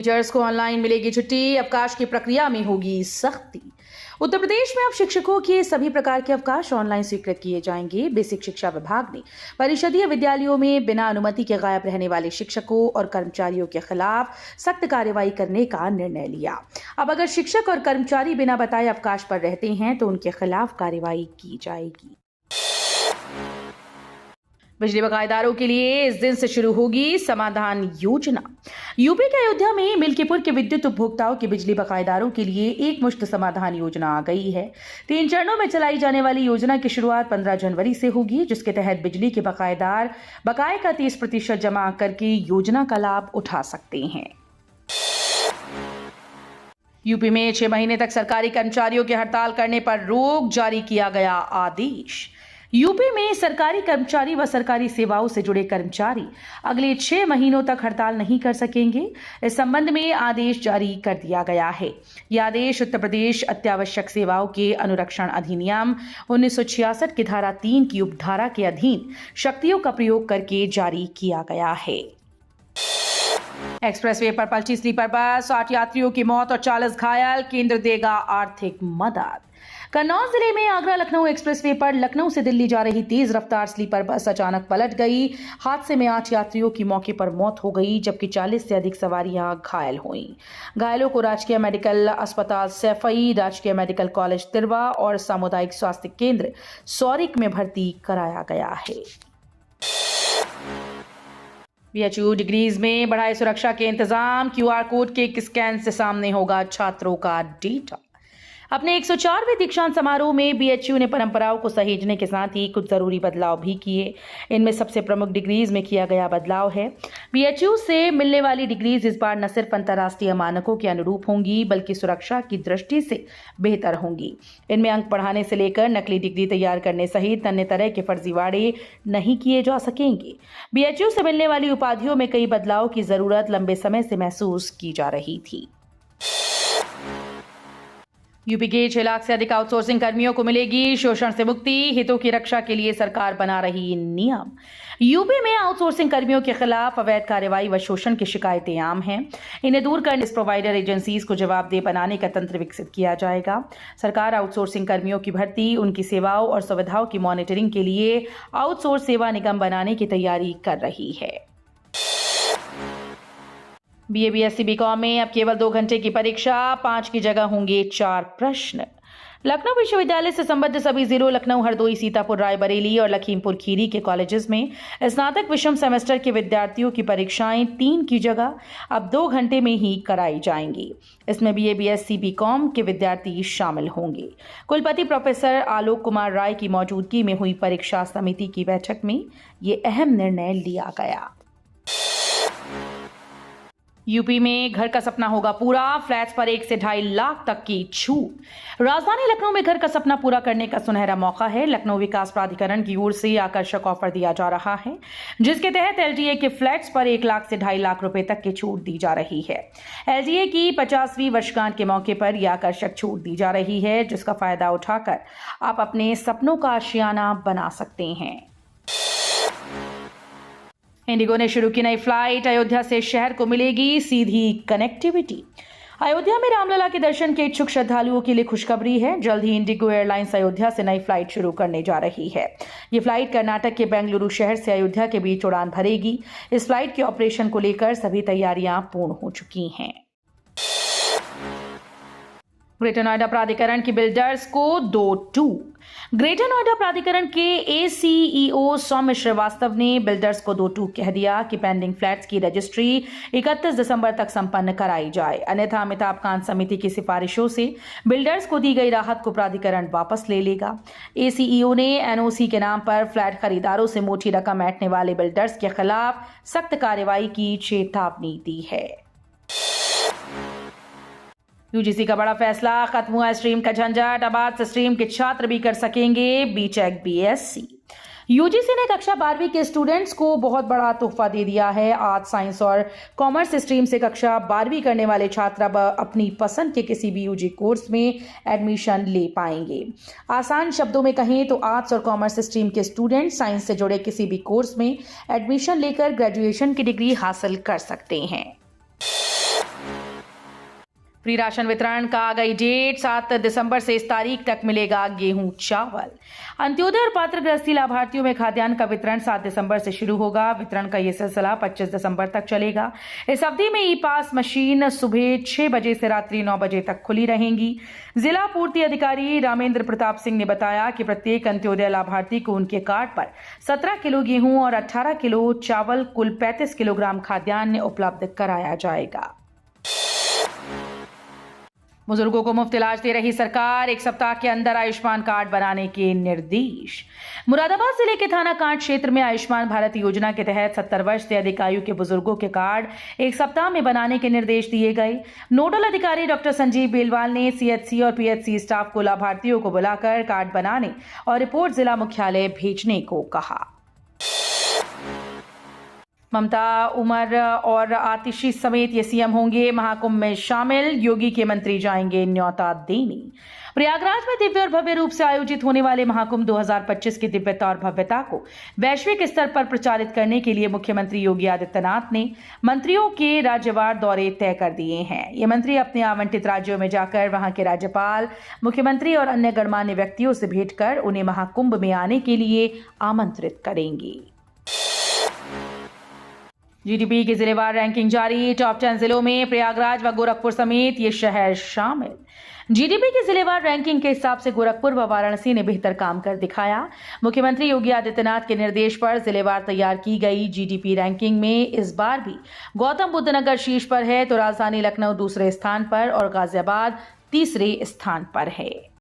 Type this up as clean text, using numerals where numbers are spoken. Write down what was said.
Teachers को online मिलेगी छुट्टी, अवकाश की प्रक्रिया में होगी सख्ती। उत्तर प्रदेश में अब शिक्षकों के सभी प्रकार के अवकाश ऑनलाइन स्वीकृत किए जाएंगे। बेसिक शिक्षा विभाग ने परिषदीय विद्यालयों में बिना अनुमति के गायब रहने वाले शिक्षकों और कर्मचारियों के खिलाफ सख्त कार्रवाई करने का निर्णय लिया। अब अगर शिक्षक और कर्मचारी बिना बताए अवकाश पर रहते हैं तो उनके खिलाफ कार्रवाई की जाएगी। बिजली बकायेदारों के लिए इस दिन से शुरू होगी समाधान योजना। यूपी के अयोध्या में मिल्कीपुर के विद्युत उपभोक्ताओं के बिजली बकायेदारों के लिए एक मुश्त समाधान योजना आ गई है। 3 चरणों में चलाई जाने वाली योजना की शुरुआत 15 जनवरी से होगी, जिसके तहत बिजली के बकायेदार बकाये का 30% जमा करके योजना का लाभ उठा सकते हैं। यूपी में 6 महीने तक सरकारी कर्मचारियों की हड़ताल करने पर रोक जारी किया गया आदेश। यूपी में सरकारी कर्मचारी व सरकारी सेवाओं से जुड़े कर्मचारी अगले 6 महीनों तक हड़ताल नहीं कर सकेंगे। इस संबंध में आदेश जारी कर दिया गया है। यह आदेश उत्तर प्रदेश अत्यावश्यक सेवाओं के अनुरक्षण अधिनियम 1966 की धारा 3 की उपधारा के अधीन शक्तियों का प्रयोग करके जारी किया गया है। एक्सप्रेसवे पर पलटी स्लीपर बस, 8 यात्रियों की मौत और 40 घायल, केंद्र देगा आर्थिक मदद। कन्नौज जिले में आगरा लखनऊ एक्सप्रेसवे पर लखनऊ से दिल्ली जा रही तेज रफ्तार स्लीपर बस अचानक पलट गई। हादसे में 8 यात्रियों की मौके पर मौत हो गई, जबकि 40 से अधिक सवारियां घायल हुईं। घायलों को राजकीय मेडिकल अस्पताल सैफई, राजकीय मेडिकल कॉलेज तिरवा और सामुदायिक स्वास्थ्य केंद्र सौरिक में भर्ती कराया गया है। बीएचयू डिग्रीज में बढ़ाए सुरक्षा के इंतजाम, QR कोड के एक स्कैन से सामने होगा छात्रों का डेटा। अपने 104वें दीक्षांत समारोह में बीएचयू ने परंपराओं को सहेजने के साथ ही कुछ जरूरी बदलाव भी किए। इनमें सबसे प्रमुख डिग्रीज में किया गया बदलाव है। बीएचयू से मिलने वाली डिग्रीज इस बार न सिर्फ अंतर्राष्ट्रीय मानकों के अनुरूप होंगी, बल्कि सुरक्षा की दृष्टि से बेहतर होंगी। इनमें अंक बढ़ाने से लेकर नकली डिग्री तैयार करने सहित अन्य तरह के फर्जीवाड़े नहीं किए जा सकेंगे। बीएचयू से मिलने वाली उपाधियों में कई बदलाव की जरूरत लंबे समय से महसूस की जा रही थी। यूपी के 6 लाख से अधिक आउटसोर्सिंग कर्मियों को मिलेगी शोषण से मुक्ति। हितों की रक्षा के लिए सरकार बना रही नियम। यूपी में आउटसोर्सिंग कर्मियों के खिलाफ अवैध कार्रवाई व शोषण की शिकायतें आम हैं। इन्हें दूर करने प्रोवाइडर एजेंसीज को जवाबदेह बनाने का तंत्र विकसित किया जाएगा। सरकार आउटसोर्सिंग कर्मियों की भर्ती, उनकी सेवाओं और सुविधाओं की मॉनिटरिंग के लिए आउटसोर्स सेवा निगम बनाने की तैयारी कर रही है। BA BSc BCom में अब केवल 2 घंटे की परीक्षा, 5 की जगह होंगे 4 प्रश्न। लखनऊ विश्वविद्यालय से संबद्ध सभी जिलों लखनऊ, हरदोई, सीतापुर, रायबरेली और लखीमपुर खीरी के कॉलेजेस में स्नातक विषम सेमेस्टर के विद्यार्थियों की परीक्षाएं 3 की जगह अब 2 घंटे में ही कराई जाएंगी। इसमें BA BSc BCom के विद्यार्थी शामिल होंगे। कुलपति प्रोफेसर आलोक कुमार राय की मौजूदगी में हुई परीक्षा समिति की बैठक में ये अहम निर्णय लिया गया। यूपी में घर का सपना होगा पूरा, फ्लैट्स पर 1 से 2.5 लाख तक की छूट। राजधानी लखनऊ में घर का सपना पूरा करने का सुनहरा मौका है। लखनऊ विकास प्राधिकरण की ओर से आकर्षक ऑफर दिया जा रहा है, जिसके तहत LTA के फ्लैट्स पर 1 लाख से 2.5 लाख रुपए तक की छूट दी जा रही है। LTA की 50वीं वर्षगांठ के मौके पर यह आकर्षक छूट दी जा रही है, जिसका फायदा उठाकर आप अपने सपनों का आशियाना बना सकते हैं। इंडिगो ने शुरू की नई फ्लाइट, अयोध्या से शहर को मिलेगी सीधी कनेक्टिविटी। अयोध्या में रामलला के दर्शन के इच्छुक श्रद्धालुओं के लिए खुशखबरी है। जल्द ही इंडिगो एयरलाइंस अयोध्या से नई फ्लाइट शुरू करने जा रही है। ये फ्लाइट कर्नाटक के बेंगलुरु शहर से अयोध्या के बीच उड़ान भरेगी। इस फ्लाइट के ऑपरेशन को लेकर सभी तैयारियां पूर्ण हो चुकी हैं। ग्रेटर नोएडा प्राधिकरण की बिल्डर्स को 2 टूक। ग्रेटर नोएडा प्राधिकरण के ACEO सौम्य श्रीवास्तव ने बिल्डर्स को 2 टूक कह दिया कि पेंडिंग फ्लैट्स की रजिस्ट्री 31 दिसंबर तक संपन्न कराई जाए, अन्यथा अमिताभ कांत समिति की सिफारिशों से बिल्डर्स को दी गई राहत को प्राधिकरण वापस ले लेगा। ACEO ने NOC के नाम पर फ्लैट खरीदारों से मोटी रकम ऐंठने वाले बिल्डर्स के खिलाफ सख्त कार्रवाई की चेतावनी दी है। UGC का बड़ा फैसला, खत्म हुआ स्ट्रीम का झंझट, अब आज से स्ट्रीम के छात्र भी कर सकेंगे BTech BSc। UGC ने कक्षा 12वीं के स्टूडेंट्स को बहुत बड़ा तोहफा दे दिया है। आर्ट्स, साइंस और कॉमर्स स्ट्रीम से कक्षा 12वीं करने वाले छात्र अब अपनी पसंद के किसी भी UG कोर्स में एडमिशन ले पाएंगे। आसान शब्दों में कहें तो आर्ट्स और कॉमर्स स्ट्रीम के स्टूडेंट साइंस से जुड़े किसी भी कोर्स में एडमिशन लेकर ग्रेजुएशन की डिग्री हासिल कर सकते हैं। फ्री राशन वितरण का आ गई डेट। 7 दिसंबर से इस तारीख तक मिलेगा गेहूं चावल। अंत्योदय और पात्र गृहस्थी लाभार्थियों में खाद्यान्न का वितरण 7 दिसंबर से शुरू होगा। वितरण का यह सिलसिला 25 दिसंबर तक चलेगा। इस अवधि में ई पास मशीन सुबह 6 बजे से रात्रि 9 बजे तक खुली रहेंगी। जिला पूर्ति अधिकारी रामेंद्र प्रताप सिंह ने बताया कि प्रत्येक अंत्योदय लाभार्थी को उनके कार्ड पर 17 किलो गेहूं और 18 किलो चावल कुल 35 किलोग्राम खाद्यान्न उपलब्ध कराया जाएगा। बुजुर्गों को मुफ्त इलाज दे रही सरकार, 1 सप्ताह के अंदर आयुष्मान कार्ड बनाने के निर्देश। मुरादाबाद जिले के थाना कांट क्षेत्र में आयुष्मान भारत योजना के तहत 70 वर्ष से अधिक आयु के बुजुर्गों के कार्ड 1 सप्ताह में बनाने के निर्देश दिए गए। नोडल अधिकारी डॉक्टर संजीव बेलवाल ने सीएचसी और पीएचसी स्टाफ को लाभार्थियों को बुलाकर कार्ड बनाने और रिपोर्ट जिला मुख्यालय भेजने को कहा। ममता, उमर और आतिशी समेत ये सीएम होंगे महाकुंभ में शामिल। योगी के मंत्री जाएंगे न्योता देने। प्रयागराज में दिव्य और भव्य रूप से आयोजित होने वाले महाकुंभ 2025 की दिव्यता और भव्यता को वैश्विक स्तर पर प्रचारित करने के लिए मुख्यमंत्री योगी आदित्यनाथ ने मंत्रियों के राज्यवार दौरे तय कर दिए हैं। ये मंत्री अपने आवंटित राज्यों में जाकर वहां के राज्यपाल, मुख्यमंत्री और अन्य गणमान्य व्यक्तियों से भेंट कर उन्हें महाकुंभ में आने के लिए आमंत्रित करेंगे। जीडीपी की जिलेवार रैंकिंग जारी। टॉप 10 जिलों में प्रयागराज व गोरखपुर समेत ये शहर शामिल। जीडीपी की जिलेवार रैंकिंग के हिसाब से गोरखपुर व वाराणसी ने बेहतर काम कर दिखाया। मुख्यमंत्री योगी आदित्यनाथ के निर्देश पर जिलेवार तैयार की गई जीडीपी रैंकिंग में इस बार भी गौतम बुद्ध नगर शीर्ष पर है तो राजधानी लखनऊ दूसरे स्थान पर और गाजियाबाद तीसरे स्थान पर है।